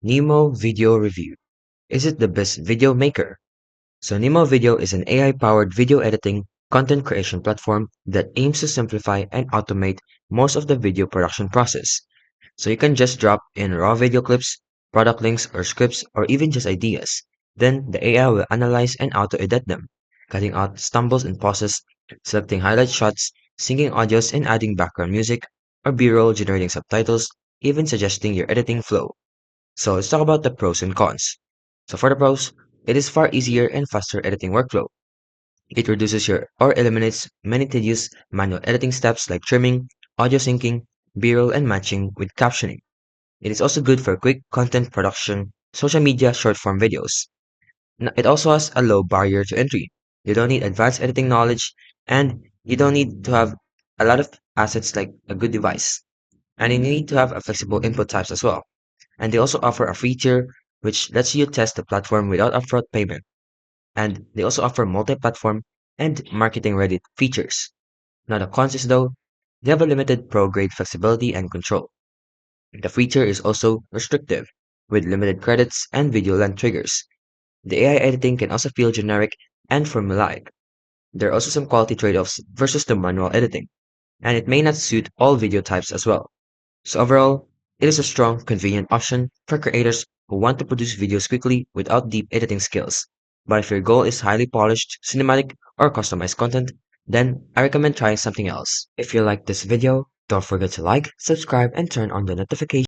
Nemo Video Review. Is it the best video maker? So Nemo Video is an AI-powered video editing content creation platform that aims to simplify and automate most of the video production process. So you can just drop in raw video clips, product links or scripts or even just ideas. Then the AI will analyze and auto-edit them, cutting out stumbles and pauses, selecting highlight shots, syncing audios and adding background music, or B-roll generating subtitles, even suggesting your editing flow. So let's talk about the pros and cons. So for the pros, it is far easier and faster editing workflow. It reduces your or eliminates many tedious manual editing steps like trimming, audio syncing, B-roll, and matching with captioning. It is also good for quick content production, social media, short-form videos. It also has a low barrier to entry. You don't need advanced editing knowledge, and you don't need to have a lot of assets like a good device. And you need to have a flexible input types as well. And they also offer a free tier which lets you test the platform without upfront payment. And they also offer multi-platform and marketing-ready features. Now the cons is though, they have a limited pro-grade flexibility and control. The free tier is also restrictive, with limited credits and video length triggers. The AI editing can also feel generic and formulaic. There are also some quality trade-offs versus the manual editing, and it may not suit all video types as well. So overall, it is a strong, convenient option for creators who want to produce videos quickly without deep editing skills. But if your goal is highly polished, cinematic, or customized content, then I recommend trying something else. If you like this video, don't forget to like, subscribe, and turn on the notifications